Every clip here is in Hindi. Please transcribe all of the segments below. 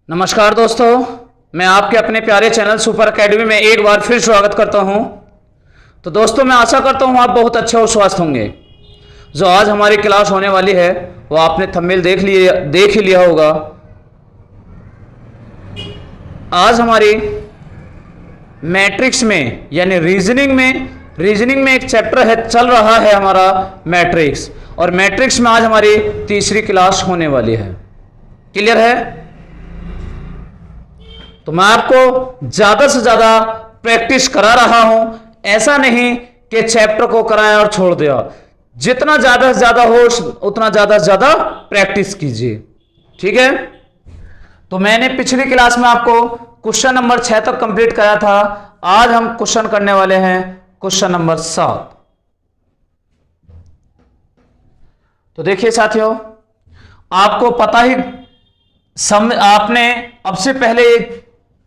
नमस्कार दोस्तों, मैं आपके अपने प्यारे चैनल सुपर एकेडमी में एक बार फिर स्वागत करता हूं। तो दोस्तों, मैं आशा करता हूं आप बहुत अच्छे और स्वस्थ होंगे। जो आज हमारी क्लास होने वाली है वो आपने थंबनेल देख ही लिया होगा। आज हमारी मैट्रिक्स में यानी रीजनिंग में एक चैप्टर है, चल रहा है हमारा मैट्रिक्स, और मैट्रिक्स में आज हमारी तीसरी क्लास होने वाली है। क्लियर है? तो मैं आपको ज्यादा से ज्यादा प्रैक्टिस करा रहा हूं, ऐसा नहीं कि चैप्टर को कराया और छोड़ दिया। जितना ज्यादा से ज्यादा हो उतना ज्यादा से ज्यादा प्रैक्टिस कीजिए, ठीक है? तो मैंने पिछली क्लास में आपको क्वेश्चन नंबर 6 तक कंप्लीट कराया था। आज हम क्वेश्चन करने वाले हैं क्वेश्चन नंबर 7। तो देखिए साथियों, आपको पता ही आपने अब से पहले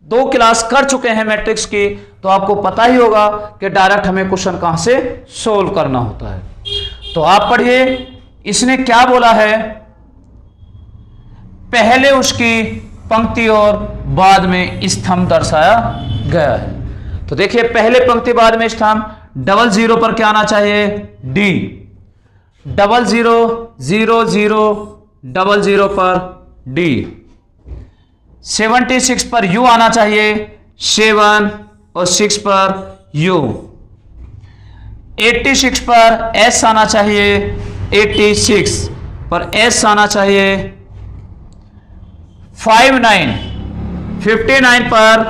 2 क्लास कर चुके हैं मैट्रिक्स की, तो आपको पता ही होगा कि डायरेक्ट हमें क्वेश्चन कहां से सोल्व करना होता है। तो आप पढ़िए, इसने क्या बोला है, पहले उसकी पंक्ति और बाद में स्तंभ दर्शाया गया है। तो देखिए, पहले पंक्ति बाद में स्तंभ, 00 पर क्या आना चाहिए? डी। 00 0 0 00 पर डी। 76 पर U आना चाहिए, 7 और 6 पर U। 86 पर S आना चाहिए, 86 पर S आना चाहिए। 59 पर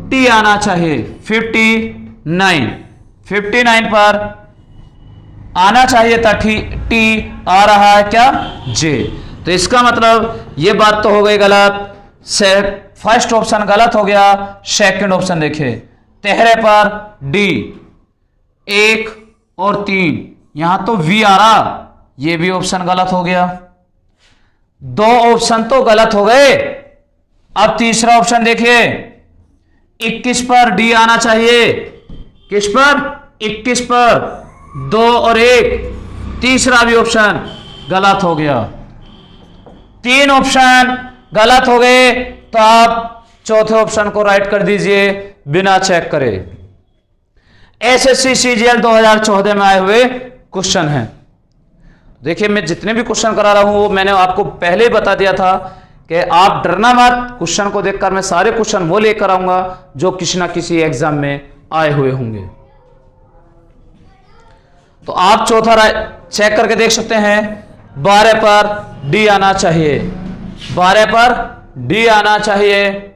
T आना चाहिए, 59 पर आना चाहिए था T, आ रहा है क्या? J। तो इसका मतलब ये बात तो हो गई गलत, फर्स्ट ऑप्शन गलत हो गया। सेकंड ऑप्शन देखिए, तिहरे पर डी, 1 और 3, यहां तो V आ रहा, ये भी ऑप्शन गलत हो गया। 2 ऑप्शन तो गलत हो गए। अब तीसरा ऑप्शन देखिए, 21 पर डी आना चाहिए। किस पर? 21 पर 2 और 1, तीसरा भी ऑप्शन गलत हो गया। 3 ऑप्शन गलत हो गए, तो आप चौथे ऑप्शन को राइट कर दीजिए बिना चेक करे। एसएससी सीजीएल 2014 में आए हुए क्वेश्चन हैं। देखिए, मैं जितने भी क्वेश्चन करा रहा हूं वो मैंने आपको पहले ही बता दिया था कि आप डरना मत। क्वेश्चन को देखकर मैं सारे क्वेश्चन वो लेकर आऊंगा जो किसी ना किसी एग्जाम में आए हुए होंगे। तो आप चौथा चेक करके देख सकते हैं। 12 पर डी आना चाहिए, 12 पर डी आना चाहिए।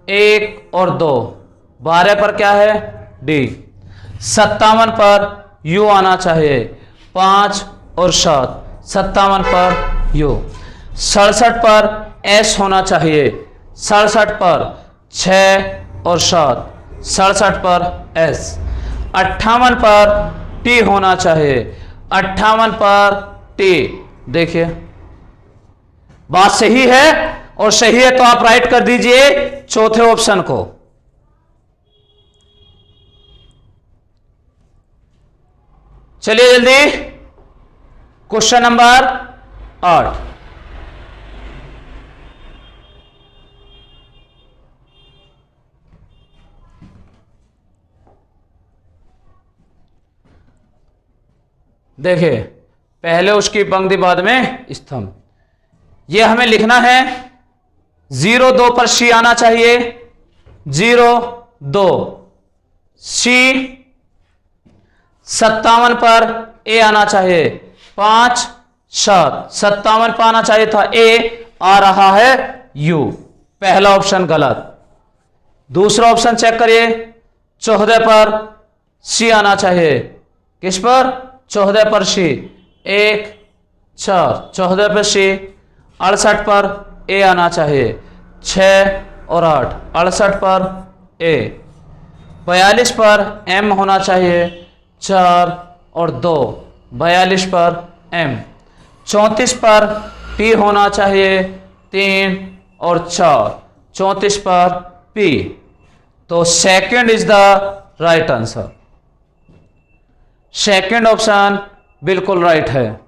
1 और 2, 12 पर क्या है? डी। 57 पर यू आना चाहिए, 5 और 7, 57 पर यू। 67 पर एस होना चाहिए, 67 पर 6 और 7, 67 पर एस। 58 पर टी होना चाहिए, 58 पर टी। देखिए, बात सही है, और सही है तो आप राइट कर दीजिए चौथे ऑप्शन को। चलिए जल्दी, क्वेश्चन नंबर 8। देखिए, पहले उसकी पंक्ति बाद में स्तंभ। यह हमें लिखना है। 02 पर सी आना चाहिए, 02 सी। 57 पर ए आना चाहिए, 5 7, 57 पर आना चाहिए था ए, आ रहा है यू। पहला ऑप्शन गलत। दूसरा ऑप्शन चेक करिए, 14 पर सी आना चाहिए। किस पर? 14 पर सी, 1 4, 14 पर सी। 68 पर ए आना चाहिए, 6 और 8, 68 पर ए। 42 पर एम होना चाहिए, 4 और 2, 42 पर एम। 34 पर पी होना चाहिए, 3 और 4, 34 पर पी। तो second is the right answer. Second option बिल्कुल राइट है।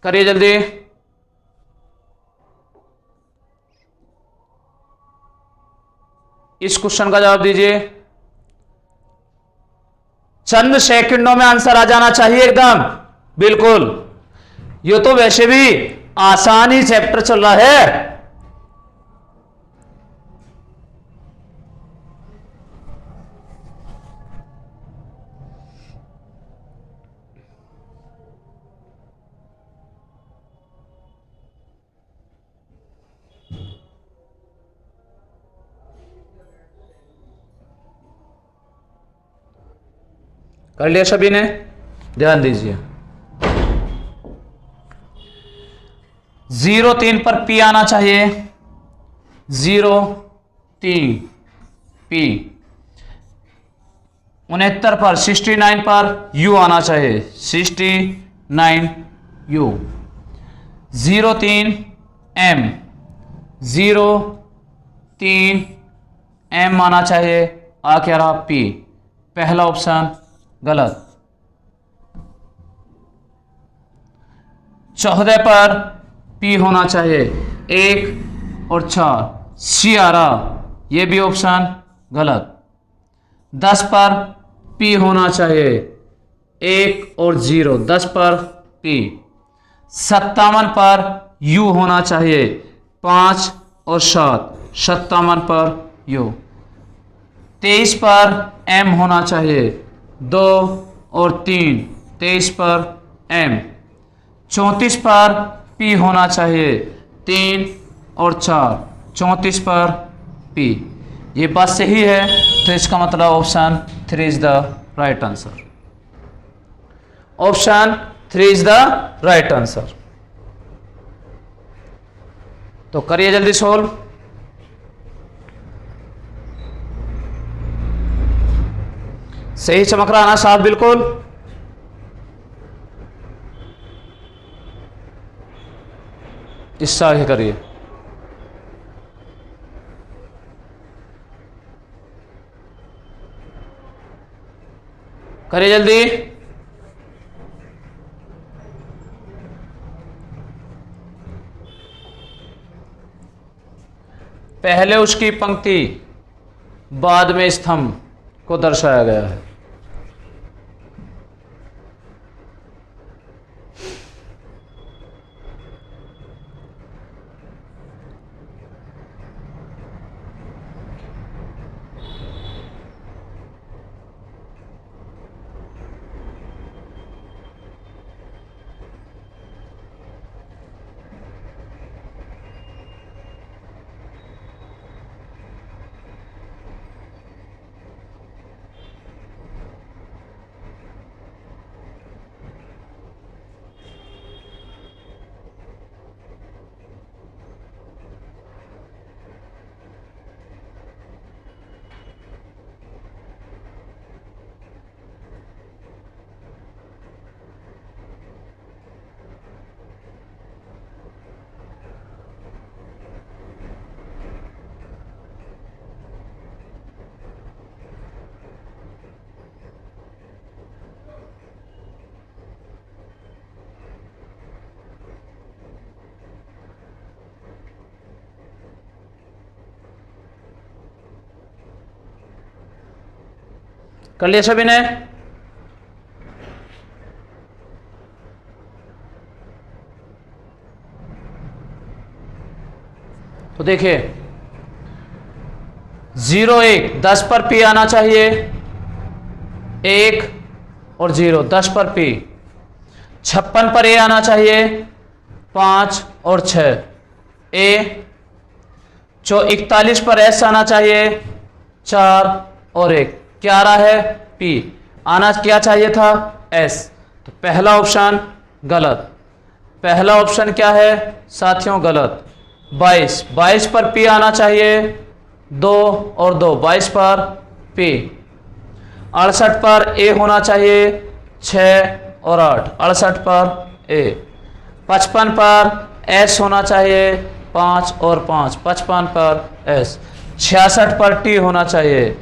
करिए जल्दी। इस क्वेश्चन का जवाब दीजिए। चंद सेकंडों में आंसर आ जाना चाहिए एकदम, बिल्कुल। ये तो वैसे भी आसान ही चैप्टर चल रहा है। कर लिया सभी ने? ध्यान दीजिए। 03 पर पी आना चाहिए। 03 पी। 69 पर 69 पर यू आना चाहिए। 69 यू। 03 एम। 03 एम आना चाहिए। आ क्या रहा? पी। पहला ऑप्शन गलत। 14 पर पी होना चाहिए। 1 और 4 सी आ रहा, यह भी ऑप्शन गलत। 10 पर पी होना चाहिए। 1 और 0, 10 पर पी। 57 पर यू होना चाहिए। 5 और 7, 57 पर यू। 23 पर एम होना चाहिए। 2 और 3, 23 पर एम। 34 पर पी होना चाहिए। 3 और 4, 34 पर पी। ये बात सही है, तो इसका मतलब option 3 is the right answer. Option 3 is the right answer. तो करिए जल्दी सोल्व। सही चमक रहा ना साफ? बिल्कुल। इससे आगे करिए। करिए जल्दी। पहले उसकी पंक्ति, बाद में स्तंभ को दर्शाया गया है। कर लिया सभी ने? तो देखिए 01, 10 पर पी आना चाहिए। 1 और 0, 10 पर पी। 56 पर ए आना चाहिए। 5 और 6 ए। 41 पर एस आना चाहिए। 4 और 1, क्या आ रहा है? पी। आना क्या चाहिए था? एस। तो पहला ऑप्शन गलत। पहला ऑप्शन क्या है साथियों? गलत। 22 पर पी आना चाहिए। 2 और 2, 22 पर पी। 68 पर ए होना चाहिए। 6 और 8, 68 पर ए। 55 पर एस होना चाहिए। 5 और 5, 55 पर एस। 66 पर टी होना चाहिए।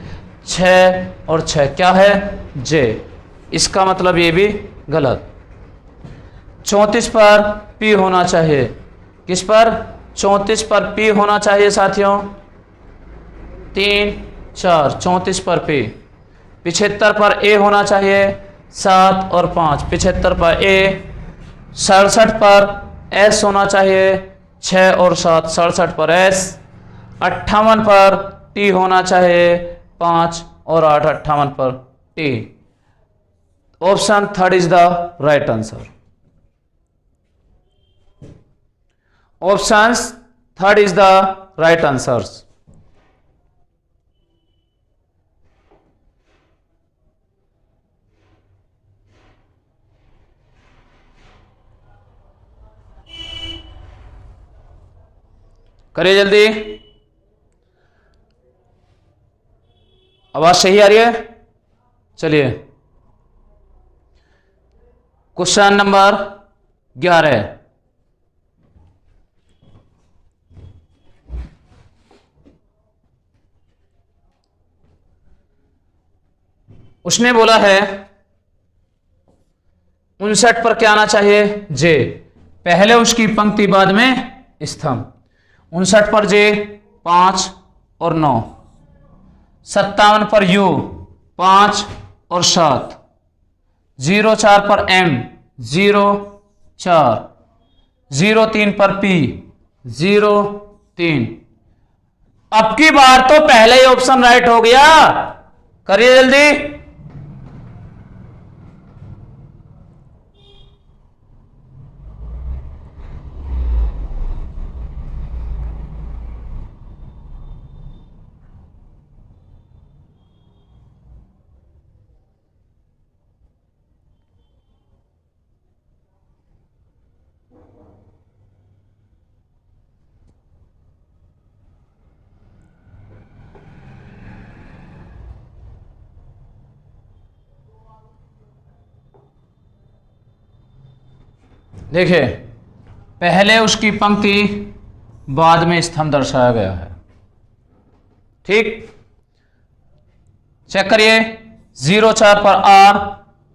6 और 6, क्या है? जे। इसका मतलब ये भी गलत। 34 पर P होना चाहिए। किस पर? 34 पर P होना चाहिए साथियों। 3 4 34 पर P। 75 पर A होना चाहिए। 7 और 5 75 पर A। 67 पर S होना चाहिए। 6 और 7 67 पर S। 58 पर T होना चाहिए। 5 और 8 58 पर T। Option third is the right answer. Option third is the right answer. करिए जल्दी, आवाज सही आ रही है? चलिए क्वेश्चन नंबर 11। उसने बोला है 59 पर क्या आना चाहिए? जे। पहले उसकी पंक्ति बाद में स्तंभ। 59 पर जे 5 और 9। 57 पर यू 5 और 7। 04 पर M 0 4। 03 पर P 0 3। अब की बार तो पहले ही ऑप्शन राइट हो गया। करिए जल्दी। देखिए पहले उसकी पंक्ति बाद में स्तंभ दर्शाया गया है। ठीक, चेक करिए। 04 पर R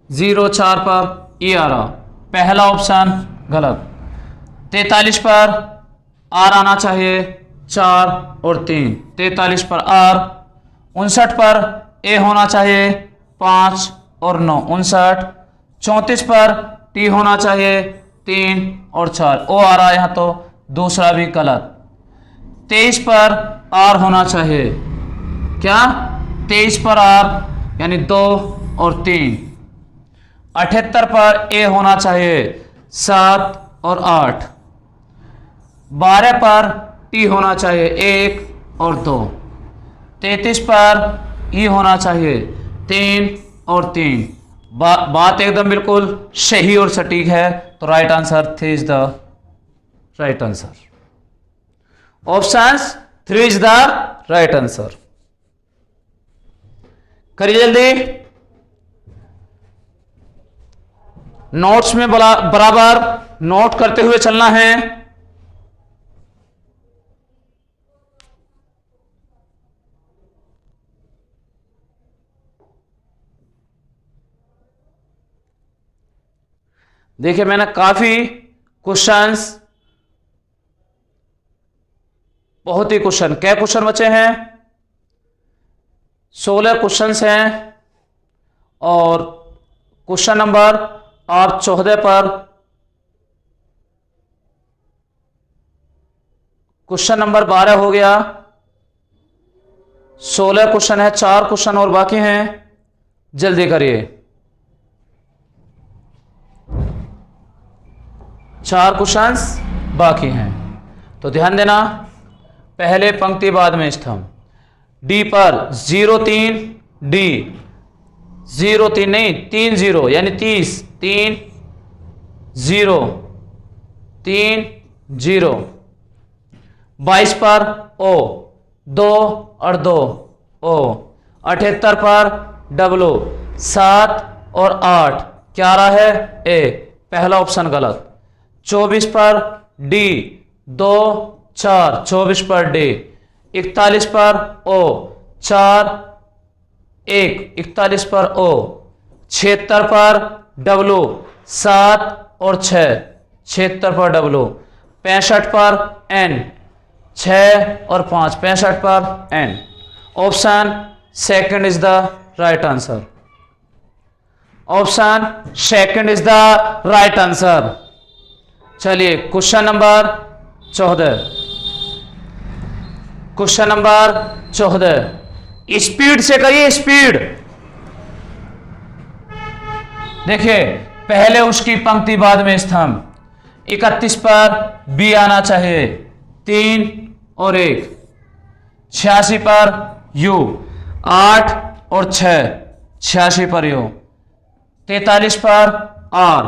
04 पर E आ रहा, पहला ऑप्शन गलत। 43 पर R आना चाहिए 4 और 3। 43 पर R। 59 पर A होना चाहिए 5 और 9। 59। 34 पर T होना चाहिए 3 और 4। O आ रहा है यहां तो दूसरा भी गलत। 23 पर R होना चाहिए क्या? 23 पर R यानी 2 और 3। 78 पर A होना चाहिए 7 और 8। 12 पर T होना चाहिए 1 और 2। 33 पर E होना चाहिए 3 और 3। बात एकदम बिल्कुल सही और सटीक है, तो right answer 3 is the right answer. Option 3 is the right answer. करिए जल्दी। नोट्स में बराबर नोट करते हुए चलना है। देखिए मैंने काफी क्वेश्चंस, बहुत ही क्वेश्चन, क्या क्वेश्चन बचे हैं? 16 क्वेश्चंस हैं और क्वेश्चन नंबर आप 14 पर क्वेश्चन नंबर 12 हो गया। 16 क्वेश्चन है, 4 क्वेश्चन और बाकी हैं, जल्दी करिए। 4 क्वेश्चंस बाकी हैं, तो ध्यान देना। पहले पंक्ति बाद में स्तंभ। डी पर 03 डी 03 नहीं 30 यानी 30 3 0 3 0। 22 पर O 2 और 2 O। 78 पर W 7 और 8 क्या रहा है? A, पहला ऑप्शन गलत। 24 पर D 2 4 24 पर D। 41 पर O 4 1 41 पर O। 76 पर W 7 और 6, 76 पर W, 65 पर N, 6 और 5, 65 पर N। Option second is the right answer. Option second is the right answer. चलिए question number 14। Question number 14, speed से करिए, स्पीड। देखिए पहले उसकी पंक्ति बाद में स्तंभ। 31 पर बी आना चाहिए, 3 और 1। 86 पर यू, 8 और 6, 86 पर यू। 43 पर आर,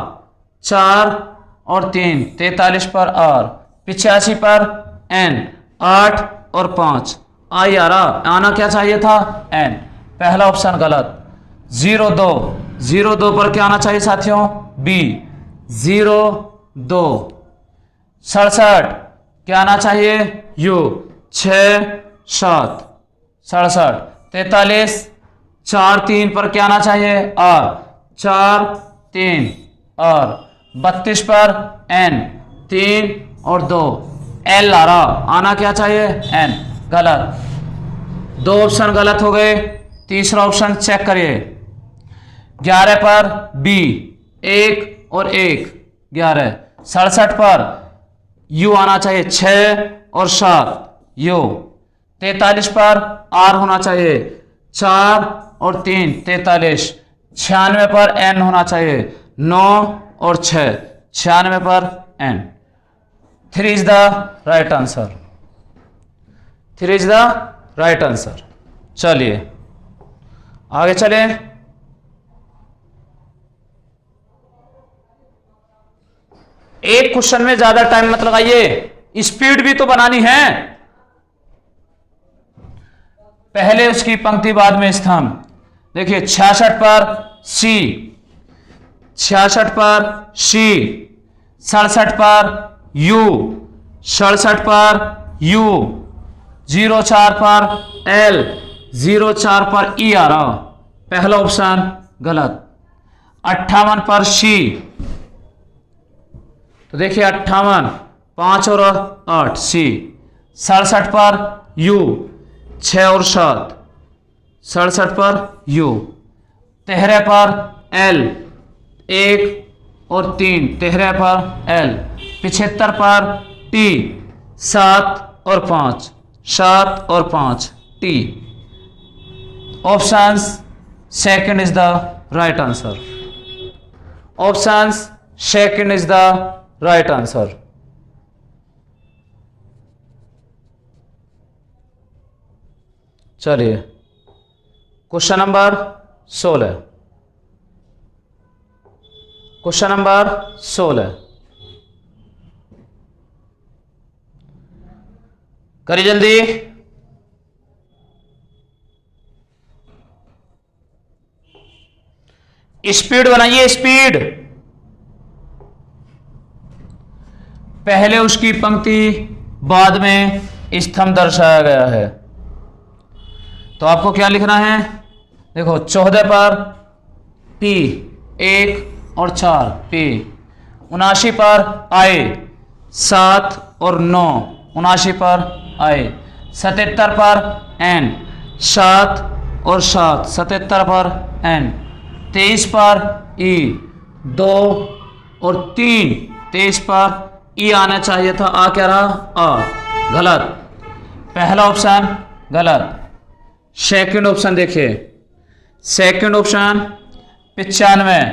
4 और 3, 43 पर आर। 85 पर एन, 8 और 5। आई आ रहा, आना क्या चाहिए था एन। पहला ऑप्शन गलत। 02, 02 पर क्या आना चाहिए साथियों, बी, 02। 67 क्या आना चाहिए, यू, 6, 7, 67। 43, 4, 3 पर क्या आना चाहिए, आर, 4, 3 आर। 32 पर एन, 3 और 2, एल आ रहा, आना क्या चाहिए एन। गलत, 2 ऑप्शन गलत हो गए। तीसरा ऑप्शन चेक करिए। 11 पर बी, 1 और 1, 11। 67 पर यू आना चाहिए, 6 और 7, यू। 43 पर आर होना चाहिए, 4 और 3, 43। 96 पर एन होना चाहिए, 9 और 6, 96 पर N. 3 is the right answer. 3 is the right answer. चलिए आगे चले। एक क्वेश्चन में ज्यादा टाइम मत लगाइए, स्पीड भी तो बनानी है। पहले उसकी पंक्ति बाद में स्तंभ। देखिए 66 पर सी, 66 पर सी। 67 पर यू, 67 पर यू। 04 पर एल, 04 पर ई आ रहा, पहला ऑप्शन गलत। 58 पर सी, तो देखिए 58, 5 और 8, सी। 67 पर यू, 6 और 7, 67 पर यू। 13 पर एल, 1 और 3, 13 पर एल। 75 पर टी, 7 और 5, 7 और 5, T. Options second is the right answer. Options second is the right answer. चलिए क्वेश्चन नंबर 16। क्वेश्चन नंबर 16 करिए जल्दी। स्पीड बनाइए, स्पीड। पहले उसकी पंक्ति बाद में स्तंभ दर्शाया गया है, तो आपको क्या लिखना है। देखो 14 पर पी, 1 और 4, पी। 79 पर आई, 7 और 9, 79 पर आई। 77 पर एन, 7 और 7, 77 पर एन। 23 पर ई, 2 और 3, 23 पर ई आना चाहिए था, आ क्या रहा, आ। गलत, पहला ऑप्शन गलत। सेकंड ऑप्शन देखिए, सेकंड ऑप्शन 95,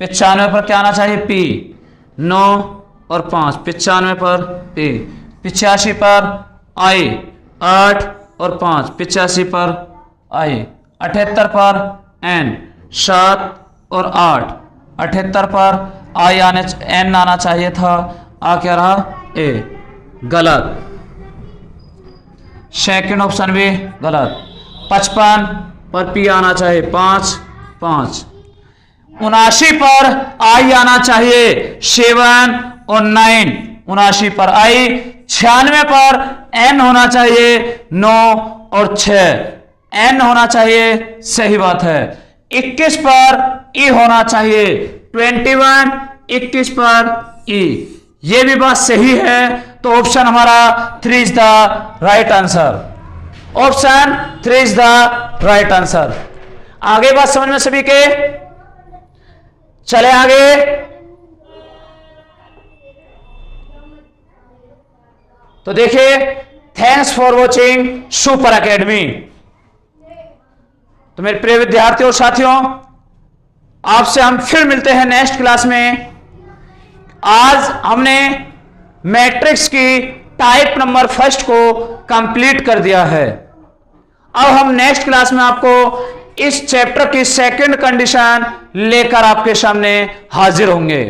95 पर क्या आना चाहिए, पी। 9 और 5, 95 पर पी। 85 पर आई, 8 और 5, 85 पर आई। 78 पर एन, 7 और 8, 78 पर आई आने, एन आना चाहिए था, आ क्या रहा, ए। गलत, सेकंड ऑप्शन भी गलत। 55 पर पी आना चाहिए, 5, 5। 79 पर आई आना चाहिए, 7 और 9, 79 पर आई। 96 पर एन होना चाहिए, 9 और 6, एन होना चाहिए, सही बात है। 21 पर ई होना चाहिए, 21 21 पर ई, ये भी बात सही है, तो ऑप्शन हमारा 3 is the right answer. Option 3 is the right answer. आगे बात समझ में सभी के, चले आगे। तो देखिए, thanks for watching super academy. तो मेरे प्रिय विद्यार्थियों और साथियों, आपसे हम फिर मिलते हैं नेक्स्ट क्लास में। आज हमने मैट्रिक्स की टाइप नंबर फर्स्ट को कंप्लीट कर दिया है। अब हम नेक्स्ट क्लास में आपको इस चैप्टर की सेकंड कंडीशन लेकर आपके सामने हाजिर होंगे।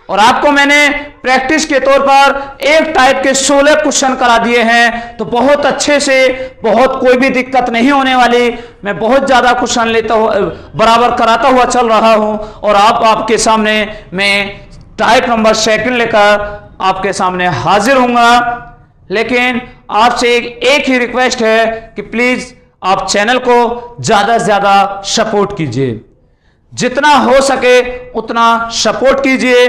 और आपको मैंने प्रैक्टिस के तौर पर एक टाइप के 16 क्वेश्चन करा दिए हैं, तो बहुत अच्छे से, बहुत कोई भी दिक्कत नहीं होने वाली। मैं बहुत ज्यादा क्वेश्चन लेता हूं, बराबर कराता हुआ चल रहा हूं, और आपके सामने मैं टाइप नंबर सेकंड लेकर आपके सामने हाजिर होऊंगा। लेकिन आपसे एक ही रिक्वेस्ट है कि प्लीज आप चैनल को ज्यादा से ज्यादा सपोर्ट कीजिए, जितना हो सके उतना सपोर्ट कीजिए।